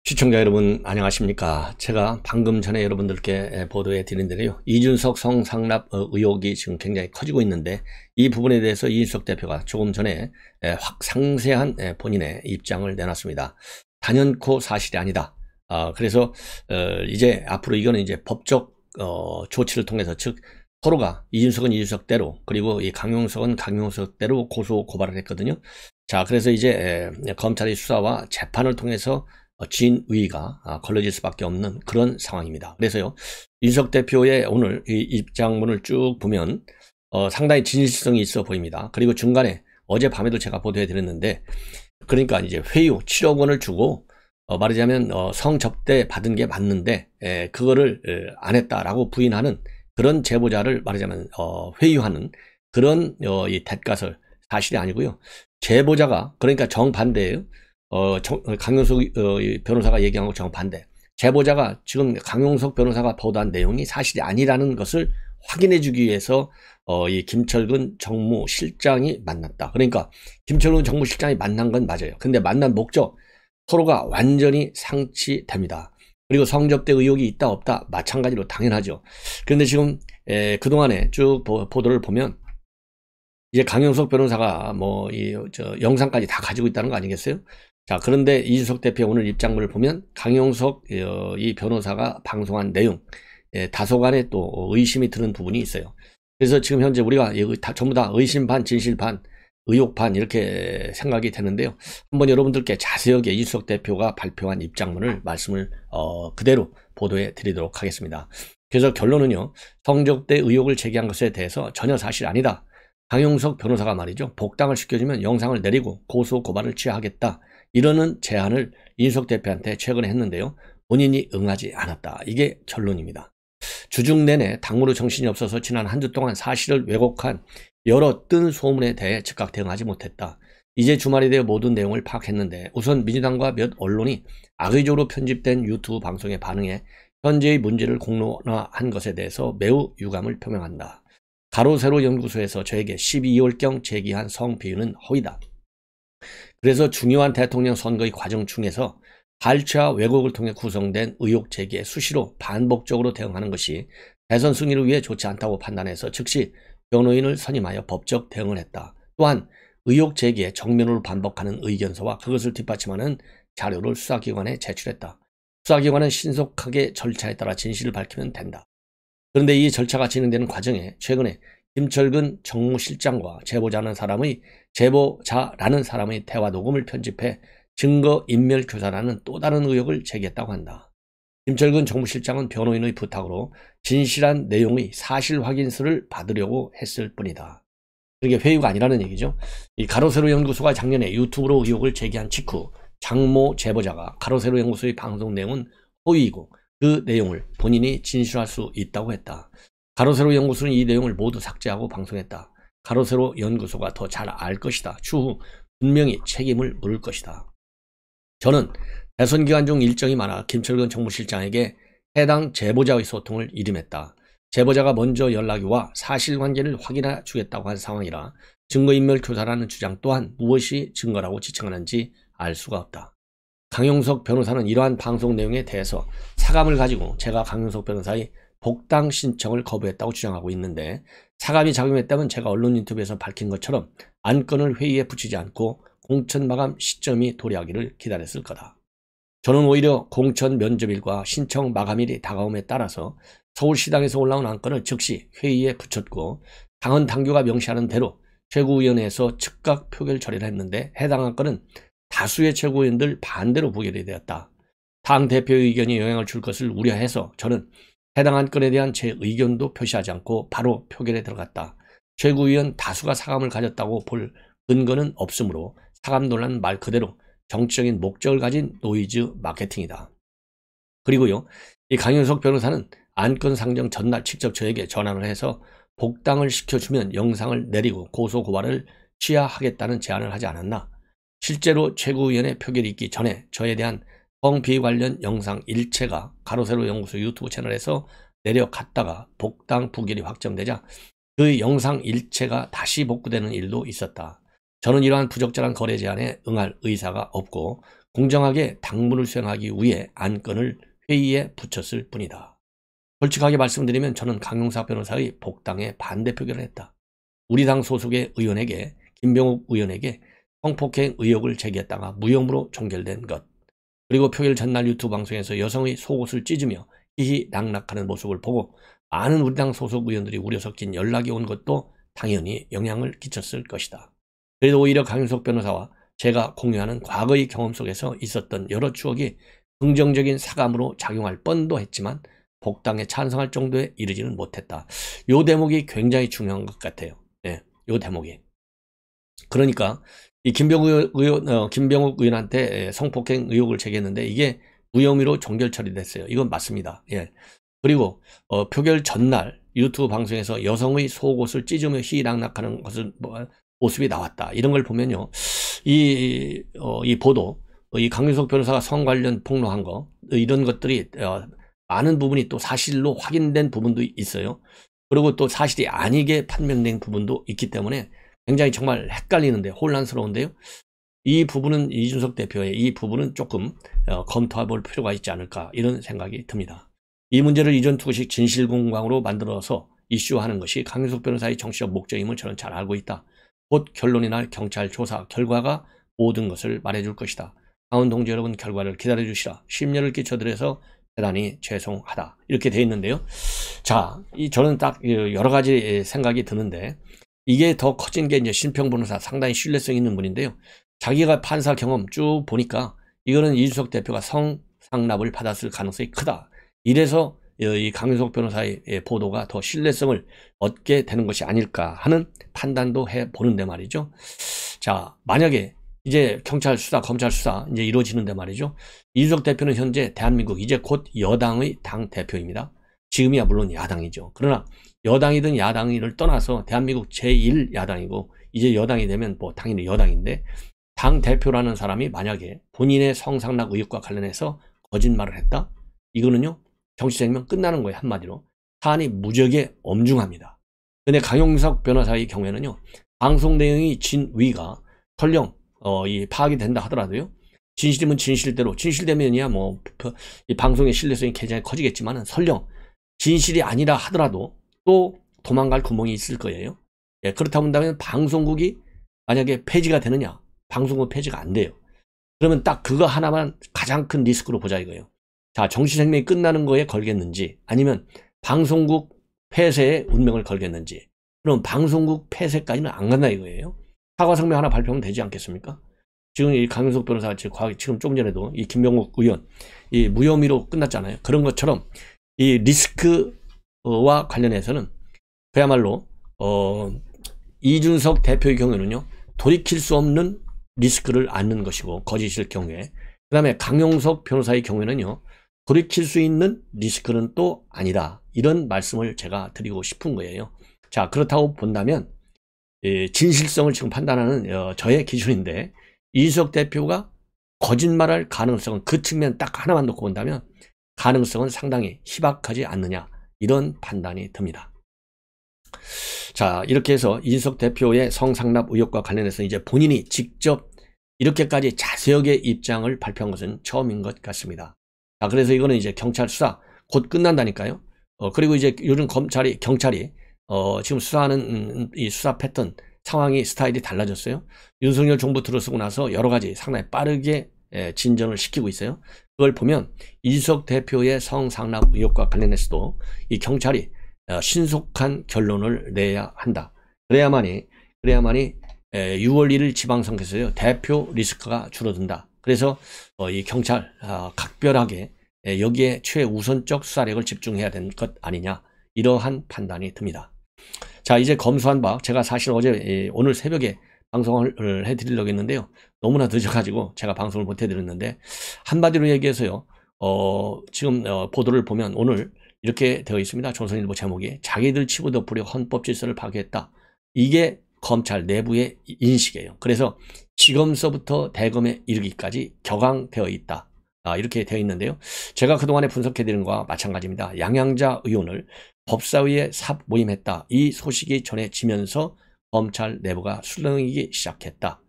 시청자 여러분 안녕하십니까. 제가 방금 전에 여러분들께 보도해 드린 대로요, 이준석 성상납 의혹이 지금 굉장히 커지고 있는데, 이 부분에 대해서 이준석 대표가 조금 전에 확 상세한 본인의 입장을 내놨습니다. 단연코 사실이 아니다. 그래서 이제 앞으로 이거는 이제 법적 조치를 통해서, 즉 서로가 이준석은 이준석대로, 그리고 이 강용석은 강용석대로 고소 고발을 했거든요. 자, 그래서 이제 검찰의 수사와 재판을 통해서 진위가 걸러질 수밖에 없는 그런 상황입니다. 그래서요, 이준석 대표의 오늘 이 입장문을 쭉 보면 상당히 진실성이 있어 보입니다. 그리고 중간에 어젯밤에도 제가 보도해 드렸는데, 그러니까 이제 회유 7억 원을 주고 말하자면 성접대 받은 게 맞는데 그거를 안 했다라고 부인하는 그런 제보자를 말하자면 회유하는 그런 이 대가설, 사실이 아니고요. 제보자가, 그러니까 정반대예요. 강용석 변호사가 얘기한 거 정반대. 제보자가 지금 강용석 변호사가 보도한 내용이 사실이 아니라는 것을 확인해 주기 위해서 이 김철근 정무실장이 만났다. 그러니까 김철근 정무실장이 만난 건 맞아요. 근데 만난 목적, 서로가 완전히 상치됩니다. 그리고 성접대 의혹이 있다 없다 마찬가지로 당연하죠. 그런데 지금 그동안에 쭉 보도를 보면 이제 강용석 변호사가 뭐 영상까지 다 가지고 있다는 거 아니겠어요? 자, 그런데 이준석 대표 오늘 입장문을 보면 강용석 이 변호사가 방송한 내용 다소간에 또 의심이 드는 부분이 있어요. 그래서 지금 현재 우리가 전부 다 의심 반, 진실 반, 의혹 반 이렇게 생각이 되는데요. 한번 여러분들께 자세하게 이준석 대표가 발표한 입장문을 말씀을 그대로 보도해 드리도록 하겠습니다. 그래서 결론은요, 성접대 의혹을 제기한 것에 대해서 전혀 사실 아니다. 강용석 변호사가 말이죠, 복당을 시켜주면 영상을 내리고 고소 고발을 취하하겠다, 이러는 제안을 이준석 대표한테 최근에 했는데요, 본인이 응하지 않았다. 이게 결론입니다. 주중 내내 당무로 정신이 없어서 지난 한 주 동안 사실을 왜곡한 여러 뜬 소문에 대해 즉각 대응하지 못했다. 이제 주말이 되어 모든 내용을 파악했는데, 우선 민주당과 몇 언론이 악의적으로 편집된 유튜브 방송에 반응해 현재의 문제를 공론화한 것에 대해서 매우 유감을 표명한다. 가로세로 연구소에서 저에게 12월경 제기한 성비유는 허위다. 그래서 중요한 대통령 선거의 과정 중에서 발췌와 왜곡을 통해 구성된 의혹 제기에 수시로 반복적으로 대응하는 것이 대선 승리를 위해 좋지 않다고 판단해서 즉시 변호인을 선임하여 법적 대응을 했다. 또한 의혹 제기에 정면으로 반복하는 의견서와 그것을 뒷받침하는 자료를 수사기관에 제출했다. 수사기관은 신속하게 절차에 따라 진실을 밝히면 된다. 그런데 이 절차가 진행되는 과정에 최근에 김철근 정무실장과 제보자라는 사람의 대화 녹음을 편집해 증거인멸교사라는 또 다른 의혹을 제기했다고 한다. 김철근 정무실장은 변호인의 부탁으로 진실한 내용의 사실 확인서를 받으려고 했을 뿐이다. 이게 회유가 아니라는 얘기죠. 이 가로세로 연구소가 작년에 유튜브로 의혹을 제기한 직후 장모 제보자가 가로세로 연구소의 방송 내용은 허위이고 그 내용을 본인이 진술할 수 있다고 했다. 가로세로 연구소는 이 내용을 모두 삭제하고 방송했다. 가로세로 연구소가 더 잘 알 것이다. 추후 분명히 책임을 물을 것이다. 저는 대선 기간 중 일정이 많아 김철근 정무실장에게 해당 제보자의 소통을 이름했다. 제보자가 먼저 연락이 와 사실관계를 확인해 주겠다고 한 상황이라 증거인멸 교사라는 주장 또한 무엇이 증거라고 지칭하는지 알 수가 없다. 강용석 변호사는 이러한 방송 내용에 대해서 사감을 가지고 제가 강용석 변호사의 복당 신청을 거부했다고 주장하고 있는데, 사감이 작용했다면 제가 언론 인터뷰에서 밝힌 것처럼 안건을 회의에 붙이지 않고 공천 마감 시점이 도래하기를 기다렸을 거다. 저는 오히려 공천 면접일과 신청 마감일이 다가옴에 따라서 서울시당에서 올라온 안건을 즉시 회의에 붙였고, 당헌 당규가 명시하는 대로 최고위원회에서 즉각 표결 처리를 했는데, 해당 안건은 다수의 최고위원들 반대로 부결이 되었다. 당 대표의 의견이 영향을 줄 것을 우려해서 저는 해당 안건에 대한 제 의견도 표시하지 않고 바로 표결에 들어갔다. 최고위원 다수가 사감을 가졌다고 볼 근거는 없으므로 사감 논란은 말 그대로 정치적인 목적을 가진 노이즈 마케팅이다. 그리고요, 이 강용석 변호사는 안건 상정 전날 직접 저에게 전화를 해서 복당을 시켜주면 영상을 내리고 고소 고발을 취하하겠다는 제안을 하지 않았나? 실제로 최고위원회 표결이 있기 전에 저에 대한 성비위 관련 영상 일체가 가로세로 연구소 유튜브 채널에서 내려갔다가 복당 부결이 확정되자 그 영상 일체가 다시 복구되는 일도 있었다. 저는 이러한 부적절한 거래 제안에 응할 의사가 없고 공정하게 당무를 수행하기 위해 안건을 회의에 붙였을 뿐이다. 솔직하게 말씀드리면 저는 강용석 변호사의 복당에 반대 표결을 했다. 우리 당 소속의 의원에게, 김병욱 의원에게 성폭행 의혹을 제기했다가 무혐의로 종결된 것, 그리고 표결 전날 유튜브 방송에서 여성의 속옷을 찢으며 희희낙낙하는 모습을 보고 많은 우리 당 소속 의원들이 우려 섞인 연락이 온 것도 당연히 영향을 끼쳤을 것이다. 그래도 오히려 강용석 변호사와 제가 공유하는 과거의 경험 속에서 있었던 여러 추억이 긍정적인 사감으로 작용할 뻔도 했지만 복당에 찬성할 정도에 이르지는 못했다. 요 대목이 굉장히 중요한 것 같아요. 예, 요 대목이. 그러니까 이 김병욱 의원한테 성폭행 의혹을 제기했는데 이게 무혐의로 종결 처리됐어요. 이건 맞습니다. 예. 그리고 표결 전날 유튜브 방송에서 여성의 속옷을 찢으며 희낙낙하는 것을 모습이 나왔다. 이런 걸 보면요, 이 보도, 이 강용석 변호사가 성 관련 폭로한 거, 이런 것들이 많은 부분이 또 사실로 확인된 부분도 있어요. 그리고 또 사실이 아니게 판명된 부분도 있기 때문에 굉장히 정말 헷갈리는데, 혼란스러운데요. 이 부분은, 이준석 대표의 이 부분은 조금 검토해 볼 필요가 있지 않을까, 이런 생각이 듭니다. 이 문제를 이전투구식 진실공방으로 만들어서 이슈화하는 것이 강용석 변호사의 정치적 목적임을 저는 잘 알고 있다. 곧 결론이 날 경찰 조사 결과가 모든 것을 말해줄 것이다. 강원 동지 여러분, 결과를 기다려주시라. 심려를 끼쳐드려서 대단히 죄송하다. 이렇게 돼 있는데요. 자, 저는 딱 여러 가지 생각이 드는데, 이게 더 커진 게 이제 신평 변호사, 상당히 신뢰성 있는 분인데요. 자기가 판사 경험 쭉 보니까 이거는 이준석 대표가 성상납을 받았을 가능성이 크다. 이래서 이 강용석 변호사의 보도가 더 신뢰성을 얻게 되는 것이 아닐까 하는 판단도 해보는데 말이죠. 자, 만약에 이제 경찰 수사, 검찰 수사 이제 이루어지는데 말이죠. 이준석 대표는 현재 대한민국 이제 곧 여당의 당 대표입니다. 지금이야 물론 야당이죠. 그러나 여당이든 야당이를 떠나서 대한민국 제1야당이고 이제 여당이 되면 뭐 당연히 여당인데, 당 대표라는 사람이 만약에 본인의 성상납 의혹과 관련해서 거짓말을 했다? 이거는요, 정치 생명 끝나는 거예요. 한마디로. 사안이 무지하게 엄중합니다. 근데 강용석 변호사의 경우에는요, 방송 내용이 진위가 설령 이 파악이 된다 하더라도요, 진실이면 진실대로, 진실되면이야 뭐 이 방송의 신뢰성이 굉장히 커지겠지만은, 설령 진실이 아니라 하더라도 또 도망갈 구멍이 있을 거예요. 예, 그렇다 본다면 방송국이 만약에 폐지가 되느냐? 방송국 폐지가 안 돼요. 그러면 딱 그거 하나만 가장 큰 리스크로 보자 이거예요. 자, 정치 생명이 끝나는 거에 걸겠는지, 아니면 방송국 폐쇄에 운명을 걸겠는지. 그럼 방송국 폐쇄까지는 안 간다 이거예요. 사과 성명 하나 발표하면 되지 않겠습니까? 지금 이 강용석 변호사가 지금 조금 전에도 이 김병욱 의원 이 무혐의로 끝났잖아요. 그런 것처럼 이 리스크와 관련해서는 그야말로 이준석 대표의 경우에는요, 돌이킬 수 없는 리스크를 안는 것이고, 거짓일 경우에. 그 다음에 강용석 변호사의 경우에는요, 돌이킬 수 있는 리스크는 또 아니다. 이런 말씀을 제가 드리고 싶은 거예요. 자, 그렇다고 본다면 진실성을 지금 판단하는 저의 기준인데, 이준석 대표가 거짓말할 가능성은, 그 측면 딱 하나만 놓고 본다면 가능성은 상당히 희박하지 않느냐, 이런 판단이 듭니다. 자, 이렇게 해서 이준석 대표의 성상납 의혹과 관련해서 이제 본인이 직접 이렇게까지 자세하게 입장을 발표한 것은 처음인 것 같습니다. 자, 그래서 이거는 이제 경찰 수사 곧 끝난다니까요. 그리고 이제 요즘 경찰이 지금 수사하는 이 수사 패턴, 상황이, 스타일이 달라졌어요. 윤석열 정부 들어서고 나서 여러 가지 상당히 빠르게 진전을 시키고 있어요. 그걸 보면 이준석 대표의 성상납 의혹과 관련해서도 이 경찰이 신속한 결론을 내야 한다. 그래야만이 6월 1일 지방선거에서요, 대표 리스크가 줄어든다. 그래서 이 경찰 각별하게 여기에 최우선적 수사력을 집중해야 되는 것 아니냐, 이러한 판단이 듭니다. 자, 이제 검수한 바, 제가 사실 어제 오늘 새벽에 방송을 해드리려고 했는데요, 너무나 늦어가지고 제가 방송을 못 해드렸는데, 한마디로 얘기해서요, 지금 보도를 보면 오늘 이렇게 되어 있습니다. 조선일보 제목이 자기들 치고 덮으려 헌법 질서를 파괴했다. 이게 검찰 내부의 인식이에요. 그래서 지검서부터 대검에 이르기까지 격앙되어 있다. 이렇게 되어 있는데요. 제가 그동안에 분석해드린 것과 마찬가지입니다. 양양자 의원을 법사위에 삽 모임했다. 이 소식이 전해지면서 검찰 내부가 술렁이기 시작했다.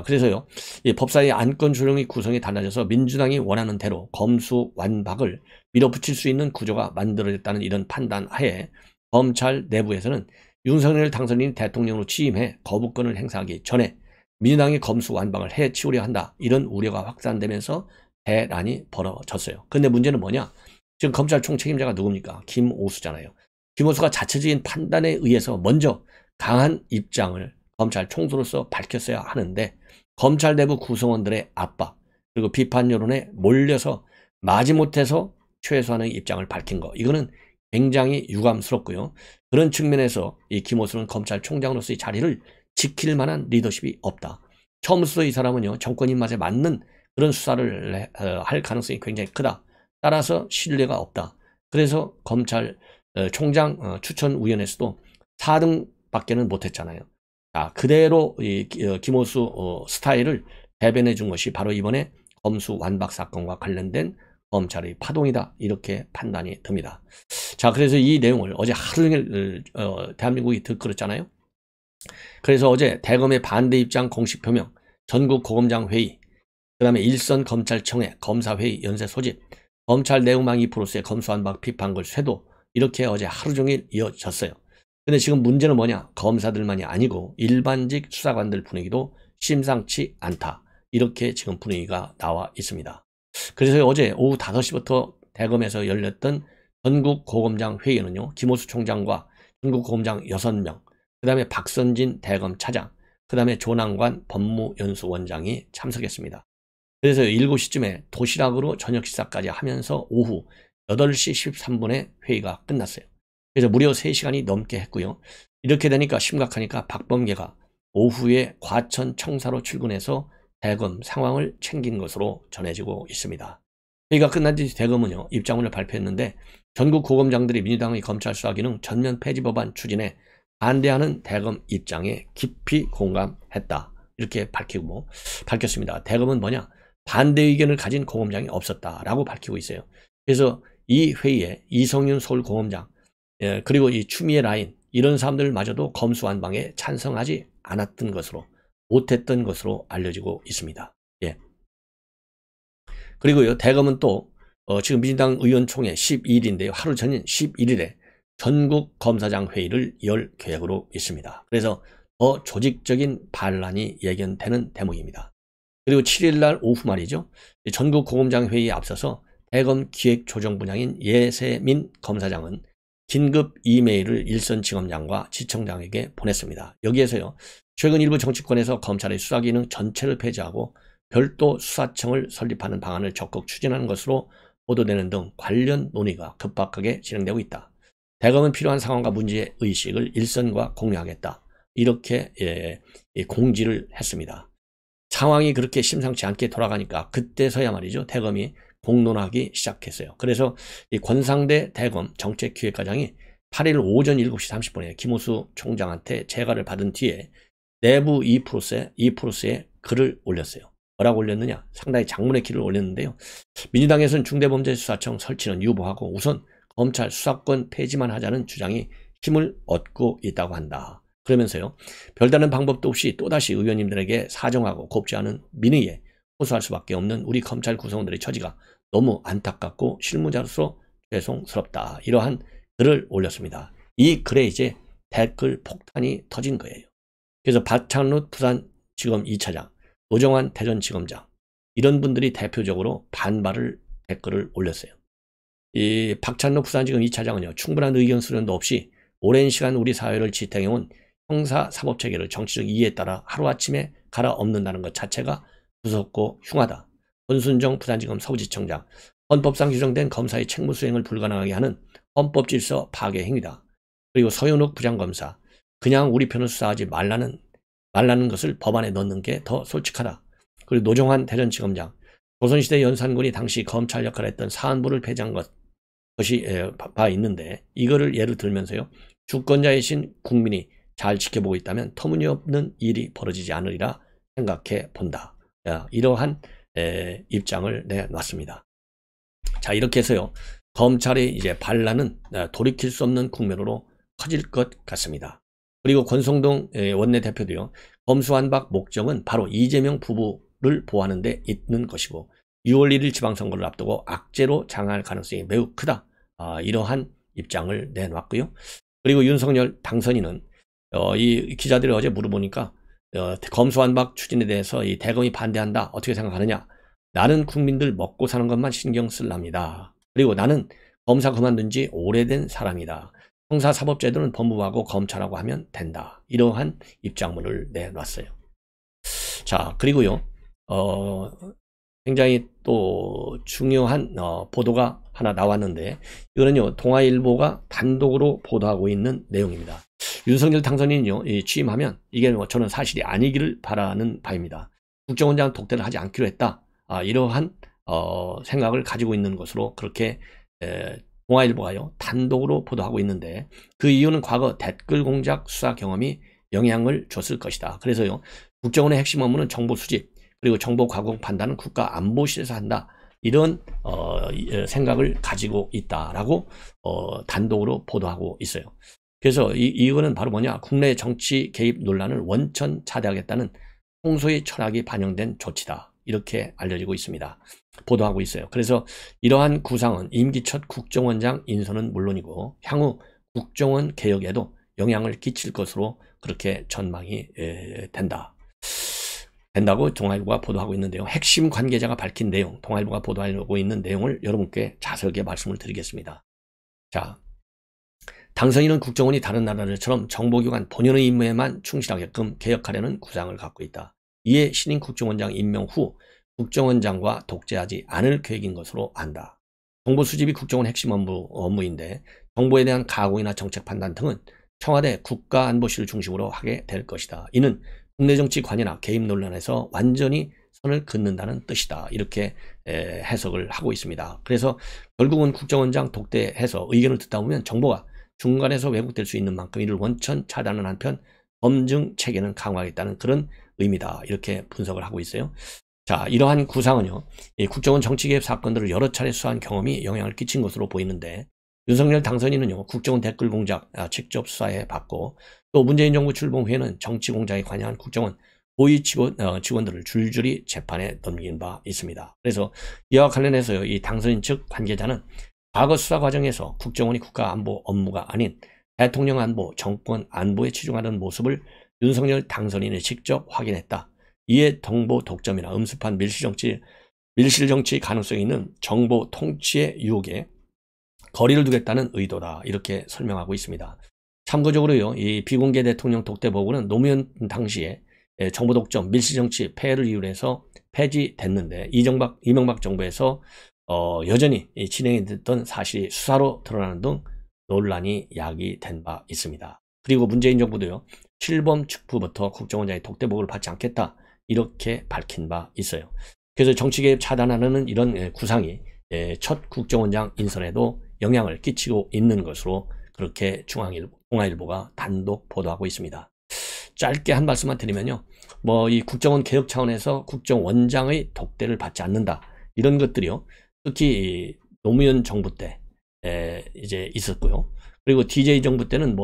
그래서요, 이 법사위 안건 조정의 구성이 달라져서 민주당이 원하는 대로 검수완박을 밀어붙일 수 있는 구조가 만들어졌다는 이런 판단 하에 검찰 내부에서는 윤석열 당선인이 대통령으로 취임해 거부권을 행사하기 전에 민주당이 검수완박을 해치우려 한다, 이런 우려가 확산되면서 대란이 벌어졌어요. 근데 문제는 뭐냐? 지금 검찰총 책임자가 누굽니까? 김오수잖아요. 김오수가 자체적인 판단에 의해서 먼저 강한 입장을 검찰 총수로서 밝혔어야 하는데, 검찰 내부 구성원들의 압박 그리고 비판 여론에 몰려서 마지못해서 최소한의 입장을 밝힌 거, 이거는 굉장히 유감스럽고요. 그런 측면에서 이 김오수는 검찰총장으로서의 자리를 지킬 만한 리더십이 없다. 처음부터 이 사람은요, 정권 입맛에 맞는 그런 수사를 할 가능성이 굉장히 크다. 따라서 신뢰가 없다. 그래서 검찰총장 추천위원회에서도 4등밖에는 못했잖아요. 그대로 이 김오수 스타일을 대변해 준 것이 바로 이번에 검수완박 사건과 관련된 검찰의 파동이다, 이렇게 판단이 듭니다. 자, 그래서 이 내용을 어제 하루 종일 대한민국이 들끓었잖아요. 그래서 어제 대검의 반대 입장 공식 표명, 전국 고검장 회의, 그 다음에 일선 검찰청의 검사회의 연쇄 소집, 검찰 내부망 2%의 검수완박 비판글 쇄도, 이렇게 어제 하루 종일 이어졌어요. 근데 지금 문제는 뭐냐? 검사들만이 아니고 일반직 수사관들 분위기도 심상치 않다, 이렇게 지금 분위기가 나와 있습니다. 그래서 어제 오후 5시부터 대검에서 열렸던 전국 고검장 회의에는요, 김오수 총장과 전국 고검장 6명, 그 다음에 박선진 대검 차장, 그 다음에 조남관 법무연수원장이 참석했습니다. 그래서 7시쯤에 도시락으로 저녁 식사까지 하면서 오후 8시 13분에 회의가 끝났어요. 그래서 무려 3시간이 넘게 했고요. 이렇게 되니까 심각하니까 박범계가 오후에 과천 청사로 출근해서 대검 상황을 챙긴 것으로 전해지고 있습니다. 회의가 끝난 뒤 대검은요, 입장문을 발표했는데, 전국 고검장들이 민주당의 검찰 수사 기능 전면 폐지 법안 추진에 반대하는 대검 입장에 깊이 공감했다, 이렇게 밝혔습니다. 대검은 뭐냐? 반대 의견을 가진 고검장이 없었다라고 밝히고 있어요. 그래서 이 회의에 이성윤 서울고검장, 그리고 이 추미애 라인, 이런 사람들마저도 검수완박에 찬성하지 않았던 것으로, 못했던 것으로 알려지고 있습니다. 예. 그리고요, 대검은 또 지금 민주당 의원총회 12일인데요. 하루 전인 11일에 전국 검사장 회의를 열 계획으로 있습니다. 그래서 더 조직적인 반란이 예견되는 대목입니다. 그리고 7일날 오후 말이죠, 전국 고검장 회의에 앞서서 대검 기획조정 분야인 예세민 검사장은 긴급 이메일을 일선 지검장과 지청장에게 보냈습니다. 여기에서요, 최근 일부 정치권에서 검찰의 수사기능 전체를 폐지하고 별도 수사청을 설립하는 방안을 적극 추진하는 것으로 보도되는 등 관련 논의가 급박하게 진행되고 있다. 대검은 필요한 상황과 문제의식을 일선과 공유하겠다, 이렇게 공지를 했습니다. 상황이 그렇게 심상치 않게 돌아가니까 그때서야 말이죠, 대검이 공론하기 시작했어요. 그래서 이 권상대 대검 정책기획과장이 8일 오전 7시 30분에 김오수 총장한테 재가를 받은 뒤에 내부 2%의 글을 올렸어요. 뭐라고 올렸느냐? 상당히 장문의 글을 올렸는데요. 민주당에서는 중대범죄수사청 설치는 유보하고 우선 검찰 수사권 폐지만 하자는 주장이 힘을 얻고 있다고 한다. 그러면서요, 별다른 방법도 없이 또다시 의원님들에게 사정하고 곱지 않은 민의에 호소할 수밖에 없는 우리 검찰 구성원들의 처지가 너무 안타깝고 실무자로서 죄송스럽다, 이러한 글을 올렸습니다. 이 글에 이제 댓글 폭탄이 터진 거예요. 그래서 박찬욱 부산지검 2차장, 노정환 대전지검장, 이런 분들이 대표적으로 반발을 댓글을 올렸어요. 이 박찬욱 부산지검 2차장은요, 충분한 의견 수렴도 없이 오랜 시간 우리 사회를 지탱해온 형사사법체계를 정치적 이해에 따라 하루아침에 갈아엎는다는 것 자체가 무섭고 흉하다. 권순정 부산지검 서부지청장, 헌법상 규정된 검사의 책무수행을 불가능하게 하는 헌법질서 파괴 행위다. 그리고 서현욱 부장검사, 그냥 우리 편을 수사하지 말라는 것을 법안에 넣는 게 더 솔직하다. 그리고 노정환 대전지검장, 조선시대 연산군이 당시 검찰 역할을 했던 사안부를 폐지한 것이 봐 있는데, 이거를 예를 들면서요, 주권자이신 국민이 잘 지켜보고 있다면 터무니없는 일이 벌어지지 않으리라 생각해 본다. 이러한 입장을 내놨습니다. 자, 이렇게 해서요, 검찰의 이제 반란은 돌이킬 수 없는 국면으로 커질 것 같습니다. 그리고 권성동 원내대표도요, 검수완박 목적은 바로 이재명 부부를 보호하는 데 있는 것이고 6월 1일 지방선거를 앞두고 악재로 장악할 가능성이 매우 크다. 이러한 입장을 내놨고요. 그리고 윤석열 당선인은 이 기자들이 어제 물어보니까 검수완박 추진에 대해서 이 대검이 반대한다. 어떻게 생각하느냐. 나는 국민들 먹고 사는 것만 신경 쓸랍니다. 그리고 나는 검사 그만둔 지 오래된 사람이다. 형사사법제도는 법무부하고 검찰하고 하면 된다. 이러한 입장문을 내놨어요. 자, 그리고요. 굉장히 또 중요한 보도가 하나 나왔는데 이거는요. 동아일보가 단독으로 보도하고 있는 내용입니다. 윤석열 당선인이요. 취임하면 이게 저는 사실이 아니기를 바라는 바입니다. 국정원장 독대를 하지 않기로 했다. 이러한 생각을 가지고 있는 것으로 그렇게 동아일보가요. 단독으로 보도하고 있는데 그 이유는 과거 댓글 공작 수사 경험이 영향을 줬을 것이다. 그래서요. 국정원의 핵심 업무는 정보 수집 그리고 정보 가공 판단은 국가안보실에서 한다. 이런 생각을 가지고 있다라고 단독으로 보도하고 있어요. 그래서 이거는 바로 뭐냐. 국내 정치 개입 논란을 원천 차단하겠다는 평소의 철학이 반영된 조치다. 이렇게 알려지고 있습니다. 보도하고 있어요. 그래서 이러한 구상은 임기 첫 국정원장 인선은 물론이고 향후 국정원 개혁에도 영향을 끼칠 것으로 그렇게 전망이 된다고 동아일보가 보도하고 있는데요. 핵심 관계자가 밝힌 내용, 동아일보가 보도하고 있는 내용을 여러분께 자세하게 말씀을 드리겠습니다. 자, 당선인은 국정원이 다른 나라들처럼 정보기관 본연의 임무에만 충실하게끔 개혁하려는 구상을 갖고 있다. 이에 신임 국정원장 임명 후 국정원장과 독재하지 않을 계획인 것으로 안다. 정보 수집이 국정원 핵심 업무인데 정보에 대한 가공이나 정책 판단 등은 청와대 국가안보실을 중심으로 하게 될 것이다. 이는 국내 정치 관여나 개입 논란에서 완전히 선을 긋는다는 뜻이다. 이렇게 해석을 하고 있습니다. 그래서 결국은 국정원장 독대해서 의견을 듣다 보면 정보가 중간에서 왜곡될 수 있는 만큼 이를 원천 차단하는 한편 검증 체계는 강화하겠다는 그런 의미다. 이렇게 분석을 하고 있어요. 자, 이러한 구상은요. 이 국정원 정치개입 사건들을 여러 차례 수사한 경험이 영향을 끼친 것으로 보이는데 윤석열 당선인은요. 국정원 댓글 공작 직접 수사해 봤고 또 문재인 정부 출범 후에는 정치 공작에 관여한 국정원 고위 직원들을 줄줄이 재판에 넘긴 바 있습니다. 그래서 이와 관련해서요. 이 당선인 측 관계자는 과거 수사 과정에서 국정원이 국가안보 업무가 아닌 대통령 안보, 정권 안보에 치중하는 모습을 윤석열 당선인이 직접 확인했다. 이에 정보 독점이나 음습한 밀실정치 가능성이 있는 정보 통치의 유혹에 거리를 두겠다는 의도다. 이렇게 설명하고 있습니다. 참고적으로요. 이 비공개 대통령 독대 보고는 노무현 당시에 정보 독점, 밀실정치 폐해를 이유로 해서 폐지됐는데 이명박 정부에서 여전히 진행이 됐던 사실이 수사로 드러나는 등 논란이 야기된 바 있습니다. 그리고 문재인 정부도요. 출범 직후부터 국정원장의 독대 보고를 받지 않겠다. 이렇게 밝힌 바 있어요. 그래서 정치개입 차단하는 이런 구상이 첫 국정원장 인선에도 영향을 끼치고 있는 것으로 그렇게 동아일보가 단독 보도하고 있습니다. 짧게 한 말씀만 드리면요. 이 국정원 개혁 차원에서 국정원장의 독대를 받지 않는다. 이런 것들이요. 특히 노무현 정부 때 이제 있었고요. 그리고 DJ 정부 때는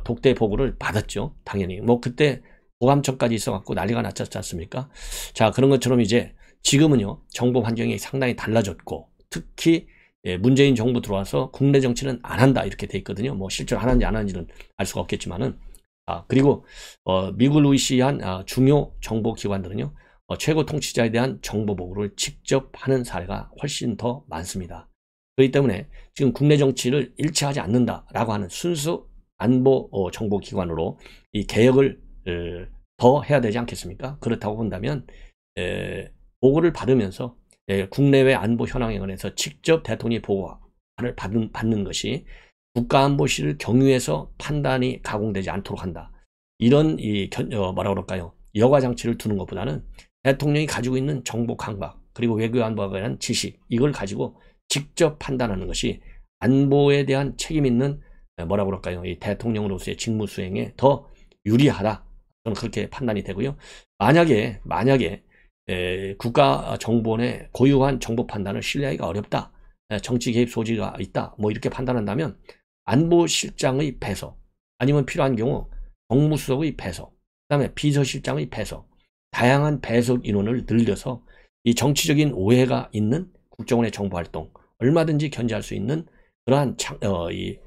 독대 보고를 받았죠. 당연히. 그때 고감청까지 있어갖고 난리가 났지 않습니까? 자, 그런 것처럼 이제 지금은요. 정보 환경이 상당히 달라졌고 특히 문재인 정부 들어와서 국내 정치는 안 한다. 이렇게 돼 있거든요. 실제로 하는지 안 하는지는 알 수가 없겠지만은. 그리고 미국을 의시한 중요 정보기관들은요. 최고 통치자에 대한 정보 보고를 직접 하는 사례가 훨씬 더 많습니다. 그렇기 때문에 지금 국내 정치를 일치하지 않는다라고 하는 순수 안보 정보기관으로 이 개혁을 더 해야 되지 않겠습니까? 그렇다고 본다면 보고를 받으면서 국내외 안보 현황에 관해서 직접 대통령이 보고를 받는 것이 국가안보실을 경유해서 판단이 가공되지 않도록 한다. 이런 여과 장치를 두는 것보다는 대통령이 가지고 있는 정보 강박 그리고 외교안보에 관한 지식 이걸 가지고 직접 판단하는 것이 안보에 대한 책임 있는 이 대통령으로서의 직무 수행에 더 유리하다. 저는 그렇게 판단이 되고요. 만약에 국가정보원의 고유한 정보 판단을 신뢰하기가 어렵다. 정치 개입 소지가 있다. 이렇게 판단한다면 안보실장의 배석 아니면 필요한 경우 정무수석의 배석 다음에 비서실장의 배석, 다양한 배석 인원을 늘려서 이 정치적인 오해가 있는 국정원의 정보활동 얼마든지 견제할 수 있는 그러한 이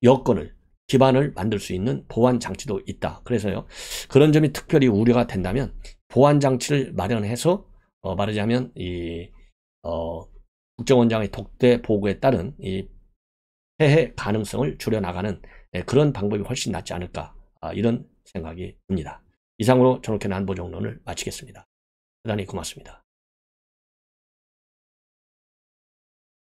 여건을 기반을 만들 수 있는 보완 장치도 있다. 그래서요, 그런 점이 특별히 우려가 된다면 보완 장치를 마련해서 말하자면 이 국정원장의 독대 보고에 따른 이 폐해 가능성을 줄여나가는 그런 방법이 훨씬 낫지 않을까, 이런 생각이 듭니다. 이상으로 저렇게 난보정론을 마치겠습니다. 대단히 고맙습니다.